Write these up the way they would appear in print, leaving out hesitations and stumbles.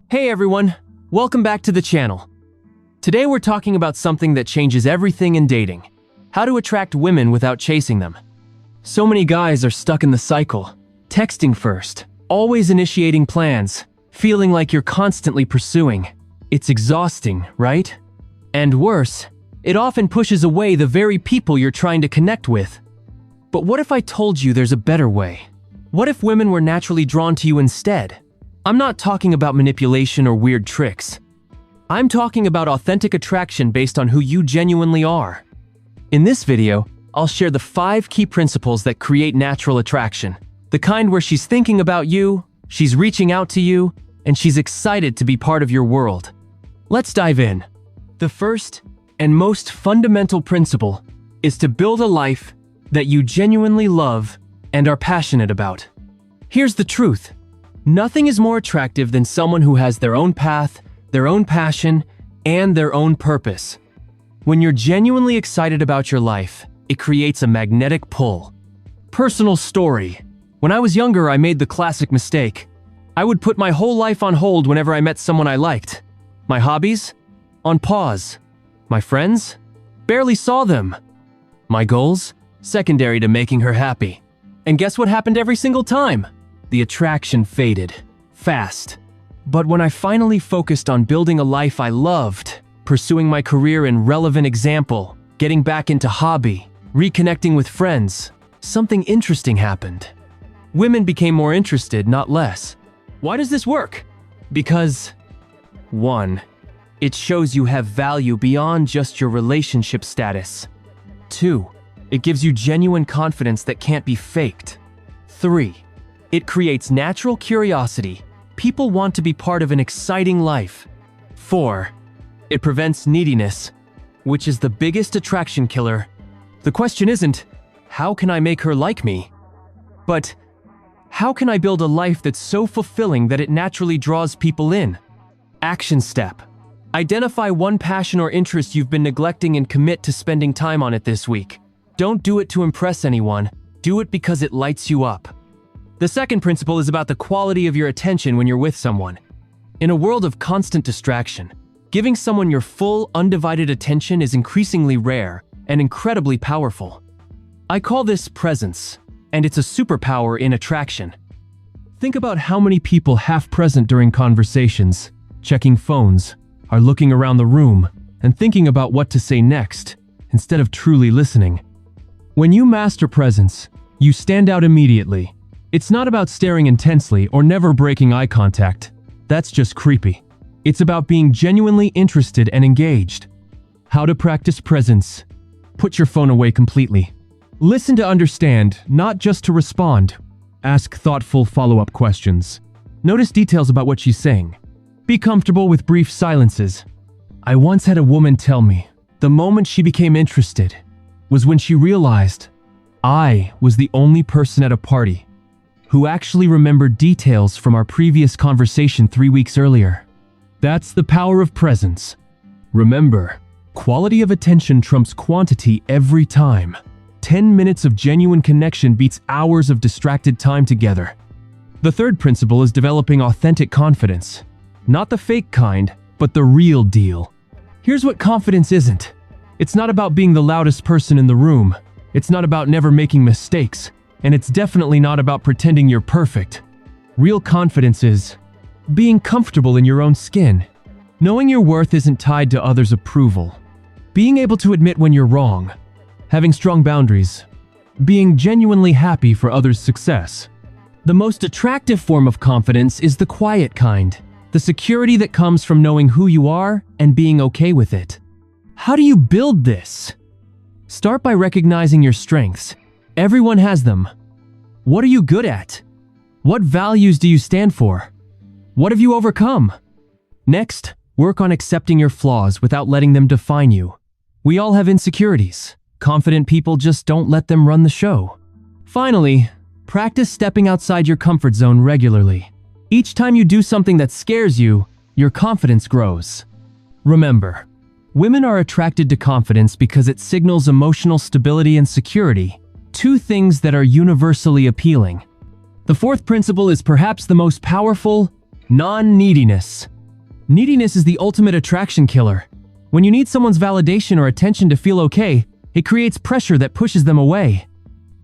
Hey everyone, welcome back to the channel. Today we're talking about something that changes everything in dating. How to attract women without chasing them. So many guys are stuck in the cycle. Texting first, always initiating plans, feeling like you're constantly pursuing. It's exhausting, right? And worse, it often pushes away the very people you're trying to connect with. But what if I told you there's a better way? What if women were naturally drawn to you instead? I'm not talking about manipulation or weird tricks. I'm talking about authentic attraction based on who you genuinely are. In this video, I'll share the 5 key principles that create natural attraction. The kind where she's thinking about you, she's reaching out to you, and she's excited to be part of your world. Let's dive in. The first and most fundamental principle is to build a life that you genuinely love and are passionate about. Here's the truth. Nothing is more attractive than someone who has their own path, their own passion, and their own purpose. When you're genuinely excited about your life, it creates a magnetic pull. Personal story. When I was younger, I made the classic mistake. I would put my whole life on hold whenever I met someone I liked. My hobbies? On pause. My friends? Barely saw them. My goals? Secondary to making her happy. And guess what happened every single time? The attraction faded. Fast. But when I finally focused on building a life I loved, pursuing my career in relevant example, getting back into hobby, reconnecting with friends, something interesting happened. Women became more interested, not less. Why does this work? Because 1. It shows you have value beyond just your relationship status. 2. It gives you genuine confidence that can't be faked. 3. It creates natural curiosity. People want to be part of an exciting life. 4. It prevents neediness, which is the biggest attraction killer. The question isn't, how can I make her like me? But, how can I build a life that's so fulfilling that it naturally draws people in? Action step. Identify one passion or interest you've been neglecting and commit to spending time on it this week. Don't do it to impress anyone. Do it because it lights you up. The second principle is about the quality of your attention when you're with someone. In a world of constant distraction, giving someone your full, undivided attention is increasingly rare and incredibly powerful. I call this presence, and it's a superpower in attraction. Think about how many people half present during conversations, checking phones, are looking around the room and thinking about what to say next, instead of truly listening. When you master presence, you stand out immediately. It's not about staring intensely or never breaking eye contact. That's just creepy. It's about being genuinely interested and engaged. How to practice presence. Put your phone away completely. Listen to understand, not just to respond. Ask thoughtful follow-up questions. Notice details about what she's saying. Be comfortable with brief silences. I once had a woman tell me, the moment she became interested was when she realized I was the only person at a party who actually remembered details from our previous conversation 3 weeks earlier. That's the power of presence. Remember, quality of attention trumps quantity every time. 10 minutes of genuine connection beats hours of distracted time together. The third principle is developing authentic confidence. Not the fake kind, but the real deal. Here's what confidence isn't. It's not about being the loudest person in the room. It's not about never making mistakes. And it's definitely not about pretending you're perfect. Real confidence is being comfortable in your own skin. Knowing your worth isn't tied to others' approval. Being able to admit when you're wrong. Having strong boundaries. Being genuinely happy for others' success. The most attractive form of confidence is the quiet kind. The security that comes from knowing who you are and being okay with it. How do you build this? Start by recognizing your strengths. Everyone has them. What are you good at? What values do you stand for? What have you overcome? Next, work on accepting your flaws without letting them define you. We all have insecurities. Confident people just don't let them run the show. Finally, practice stepping outside your comfort zone regularly. Each time you do something that scares you, your confidence grows. Remember, women are attracted to confidence because it signals emotional stability and security. 2 things that are universally appealing. The fourth principle is perhaps the most powerful: non-neediness. Neediness is the ultimate attraction killer. When you need someone's validation or attention to feel okay, it creates pressure that pushes them away.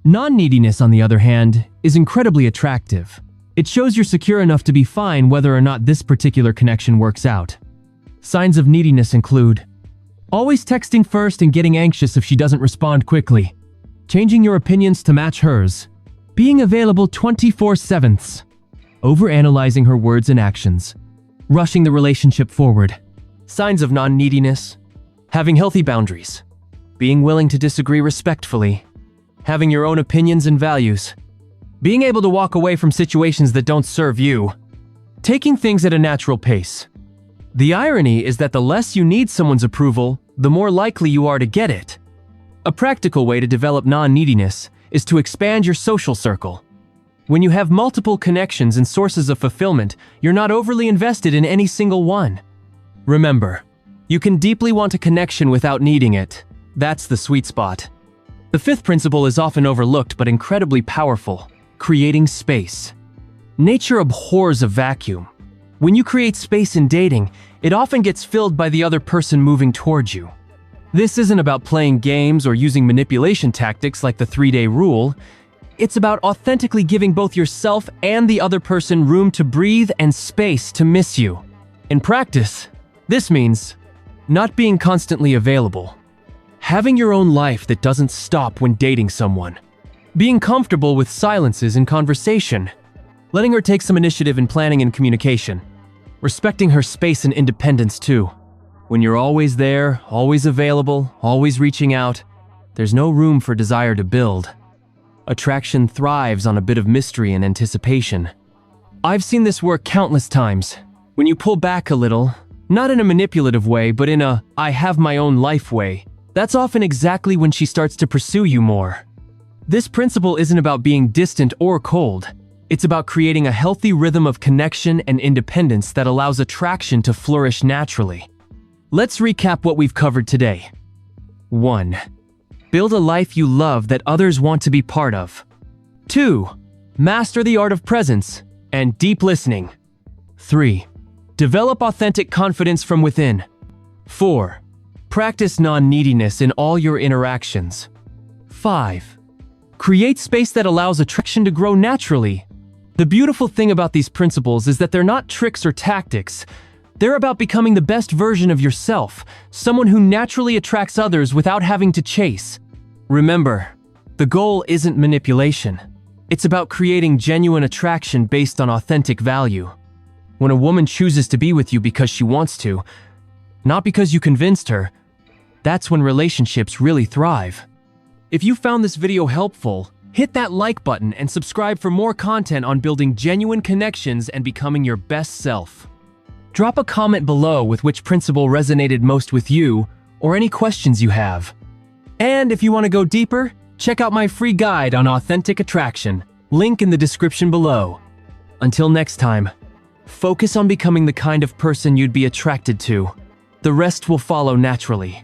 Non-neediness, on the other hand, is incredibly attractive. It shows you're secure enough to be fine whether or not this particular connection works out. Signs of neediness include always texting first and getting anxious if she doesn't respond quickly, changing your opinions to match hers, being available 24/7, overanalyzing her words and actions, rushing the relationship forward. Signs of non-neediness: having healthy boundaries, being willing to disagree respectfully, having your own opinions and values, being able to walk away from situations that don't serve you, taking things at a natural pace. The irony is that the less you need someone's approval, the more likely you are to get it. A practical way to develop non-neediness is to expand your social circle. When you have multiple connections and sources of fulfillment, you're not overly invested in any single one. Remember, you can deeply want a connection without needing it. That's the sweet spot. The fifth principle is often overlooked but incredibly powerful: creating space. Nature abhors a vacuum. When you create space in dating, it often gets filled by the other person moving towards you. This isn't about playing games or using manipulation tactics like the 3-day rule. It's about authentically giving both yourself and the other person room to breathe and space to miss you. In practice, this means not being constantly available, having your own life that doesn't stop when dating someone, being comfortable with silences in conversation, letting her take some initiative in planning and communication, respecting her space and independence too. When you're always there, always available, always reaching out, there's no room for desire to build. Attraction thrives on a bit of mystery and anticipation. I've seen this work countless times. When you pull back a little, not in a manipulative way, but in a "I have my own life" way, that's often exactly when she starts to pursue you more. This principle isn't about being distant or cold. It's about creating a healthy rhythm of connection and independence that allows attraction to flourish naturally. Let's recap what we've covered today. 1. Build a life you love that others want to be part of. 2. Master the art of presence and deep listening. 3. Develop authentic confidence from within. 4. Practice non-neediness in all your interactions. 5. Create space that allows attraction to grow naturally. The beautiful thing about these principles is that they're not tricks or tactics. They're about becoming the best version of yourself, someone who naturally attracts others without having to chase. Remember, the goal isn't manipulation. It's about creating genuine attraction based on authentic value. When a woman chooses to be with you because she wants to, not because you convinced her, that's when relationships really thrive. If you found this video helpful, hit that like button and subscribe for more content on building genuine connections and becoming your best self. Drop a comment below with which principle resonated most with you or any questions you have. And if you want to go deeper, check out my free guide on authentic attraction, link in the description below. Until next time, focus on becoming the kind of person you'd be attracted to. The rest will follow naturally.